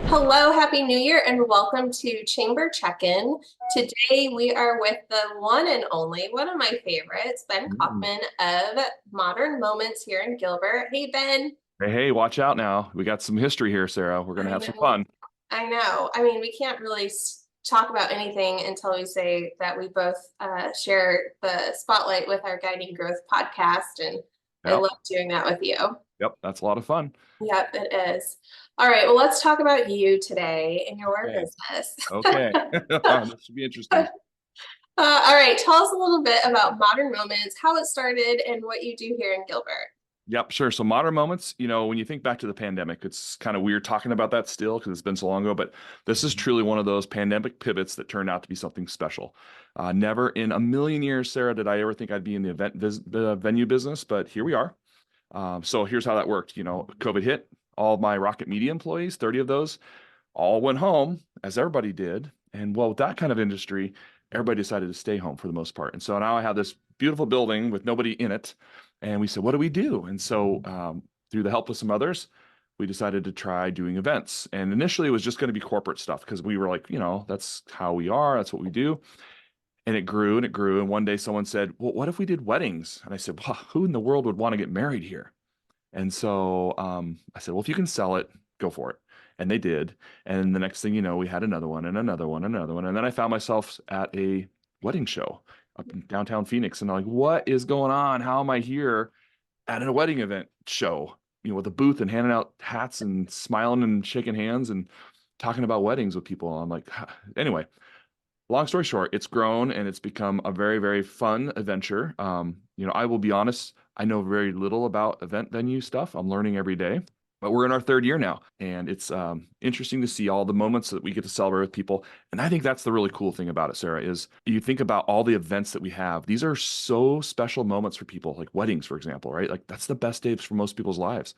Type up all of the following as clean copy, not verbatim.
Hello, Happy New Year, and welcome to Chamber Check-In. Today we are with the one and only, one of my favorites, Ben Mm. Kalkman of Modern Moments here in Gilbert. Hey, Ben. Hey, watch out now. We got some history here, Sarah. We're gonna I have some know. fun. I know. I mean, we can't really talk about anything until we say that we both share the spotlight with our Guiding Growth podcast, and I Yep, love doing that with you. yep, that's a lot of fun. Yep, it is. All right, well, let's talk about you today and your Okay, business. okay. This should be interesting. All right, tell us a little bit about Modern Moments, how it started, and what you do here in Gilbert. Yep, sure. So modern moments, when you think back to the pandemic, it's kind of weird talking about that still because it's been so long ago, but this is truly one of those pandemic pivots that turned out to be something special. Never in a million years, Sarah, did I ever think I'd be in the venue business, but here we are. So here's how that worked. COVID hit, all of my Rocket Media employees, 30 of those, all went home, as everybody did. And well, with that kind of industry, everybody decided to stay home for the most part. And so now I have this beautiful building with nobody in it. And we said, what do we do? And so, through the help of some others, we decided to try doing events. And initially, it was just going to be corporate stuff because we were like, that's how we are, that's what we do. And it grew and it grew. And one day someone said, well, what if we did weddings? And I said, well, who in the world would want to get married here? And so I said, well, if you can sell it, go for it. And they did. And the next thing you know, we had another one and another one, and another one. And then I found myself at a wedding show up in downtown Phoenix. And I'm like, what is going on? How am I here at a wedding event show, with a booth and handing out hats and smiling and shaking hands and talking about weddings with people? I'm like, anyway, long story short, it's grown and it's become a very, very fun adventure. I will be honest, I know very little about event venue stuff. I'm learning every day, but we're in our third year now, and it's interesting to see all the moments that we get to celebrate with people. And I think that's the really cool thing about it, Sarah, is you think about all the events that we have. These are so special moments for people, like weddings, for example, right? Like that's the best days for most people's lives.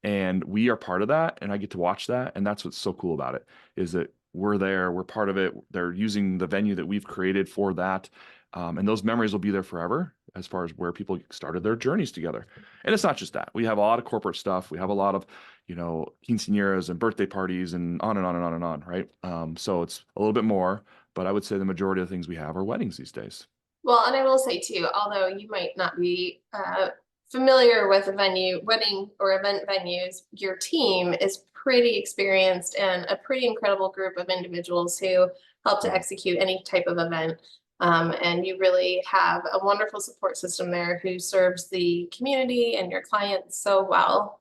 And we are part of that, and I get to watch that. And that's what's so cool about it, is that we're there, we're part of it. They're using the venue that we've created for that. And those memories will be there forever as far as where people started their journeys together. And it's not just that. We have a lot of corporate stuff. We have a lot of, quinceañeras and birthday parties and on and on and on and on, right? So it's a little bit more, but I would say the majority of the things we have are weddings these days. Well, and I will say too, although you might not be familiar with a venue, wedding or event venues, your team is pretty experienced and a pretty incredible group of individuals who help to execute any type of event. And you really have a wonderful support system there who serves the community and your clients so well.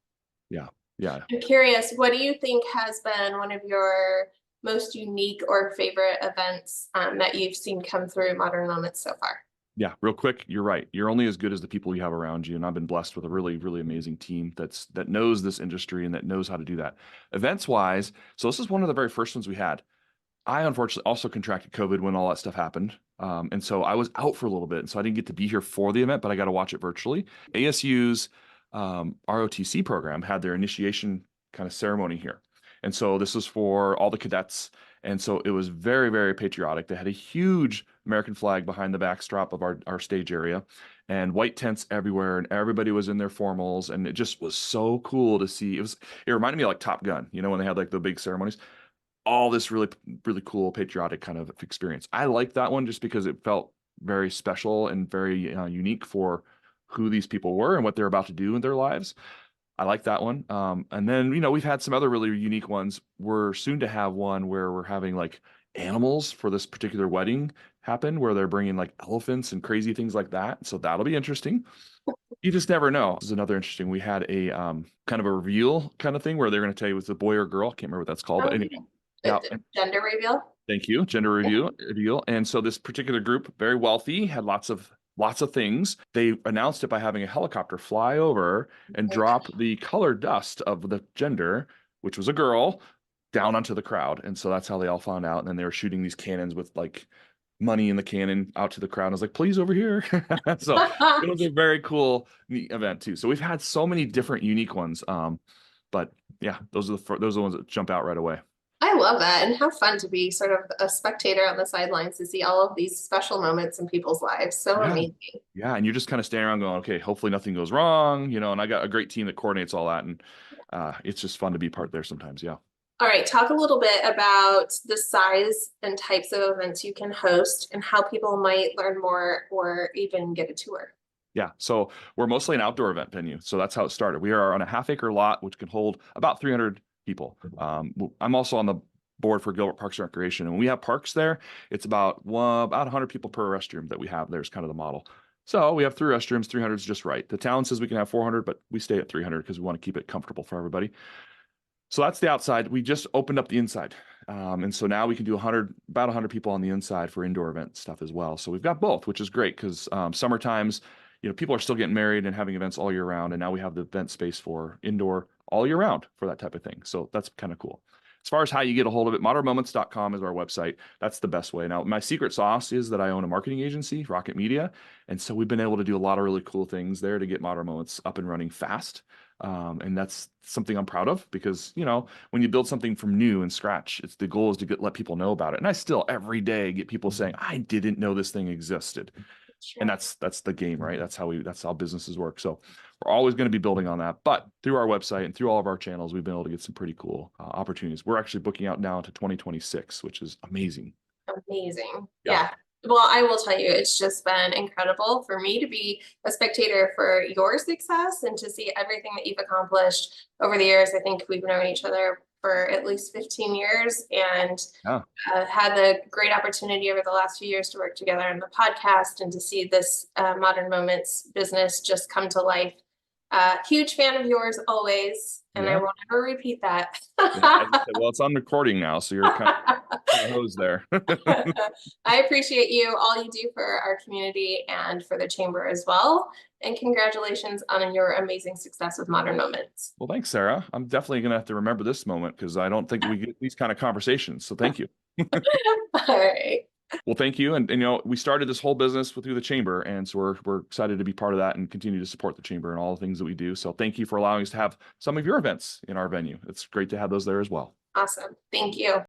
Yeah. Yeah. I'm curious, what do you think has been one of your most unique or favorite events that you've seen come through Modern Moments so far? Yeah, real quick, you're right. You're only as good as the people you have around you, and I've been blessed with a really, really amazing team that knows this industry and that knows how to do that. Events wise, so this is one of the very first ones we had. I unfortunately also contracted COVID when all that stuff happened. And so I was out for a little bit. And so I didn't get to be here for the event, but I got to watch it virtually. ASU's ROTC program had their initiation kind of ceremony here. And so this was for all the cadets. And so it was very, very patriotic. They had a huge American flag behind the backdrop of our stage area and white tents everywhere. And everybody was in their formals. And it just was so cool to see. It reminded me of like Top Gun, when they had like the big ceremonies, all this really, really cool patriotic kind of experience. I liked that one just because it felt very special and very unique for who these people were and what they're about to do in their lives. I like that one. And then, we've had some other really unique ones. We're soon to have one where we're having like animals for this particular wedding happen, where they're bringing like elephants and crazy things like that. So that'll be interesting. You just never know. This is another interesting. We had a kind of a reveal kind of thing where they're going to tell you it's a boy or girl. I can't remember what that's called, but Oh, anyway. Yeah. gender reveal? Thank you. Gender reveal. And so this particular group, very wealthy, had lots of things. They announced it by having a helicopter fly over and drop the color dust of the gender, which was a girl, down onto the crowd. And so that's how they all found out. And then they were shooting these cannons with like money in the cannon out to the crowd. I was like, please over here. So it was a very cool, neat event too. So we've had so many different unique ones. But yeah, those are the ones that jump out right away. I love that. And how fun to be sort of a spectator on the sidelines to see all of these special moments in people's lives. So Yeah. amazing. Yeah. And you're just kind of standing around going, okay, hopefully nothing goes wrong, and I got a great team that coordinates all that. And it's just fun to be part there sometimes. Yeah. All right, talk a little bit about the size and types of events you can host and how people might learn more or even get a tour. Yeah, so we're mostly an outdoor event venue. So that's how it started. We are on a half-acre lot, which can hold about 300 people. I'm also on the board for Gilbert Parks and Recreation. And when we have parks there, it's about 100 people per restroom that we have. There's kind of the model. So we have three restrooms, 300 is just right. The town says we can have 400, but we stay at 300 because we want to keep it comfortable for everybody. So that's the outside. We just opened up the inside. And so now we can do about 100 people on the inside for indoor event stuff as well. So we've got both, which is great because summer times, people are still getting married and having events all year round. And now we have the event space for indoor all year round for that type of thing. So that's kind of cool. As far as how you get a hold of it, modernmoments.com is our website. That's the best way. Now, my secret sauce is that I own a marketing agency, Rocket Media. And so we've been able to do a lot of really cool things there to get Modern Moments up and running fast. And that's something I'm proud of because, when you build something from new and scratch, the goal is to let people know about it. And I still every day get people saying, I didn't know this thing existed. And Sure. that's the game, right? That's how businesses work. So we're always going to be building on that. But through our website and through all of our channels, we've been able to get some pretty cool opportunities. We're actually booking out now to 2026, which is amazing. Amazing. Yeah. Yeah. Well, I will tell you, it's just been incredible for me to be a spectator for your success and to see everything that you've accomplished over the years. I think we've known each other for at least 15 years and Yeah. had the great opportunity over the last few years to work together on the podcast and to see this Modern Moments business just come to life. Huge fan of yours always, and I Yeah. won't ever repeat that. Yeah. As you said, well, it's on recording now, so you're kind of hosed there. I appreciate you, all you do for our community and for the chamber as well. And congratulations on your amazing success with Modern Moments. Well, thanks, Sarah. I'm definitely going to have to remember this moment because I don't think we get these kind of conversations. So thank you. All right. Well, thank you. And we started this whole business through the chamber, and so we're excited to be part of that and continue to support the chamber and all the things that we do. So thank you for allowing us to have some of your events in our venue. It's great to have those there as well. Awesome. Thank you.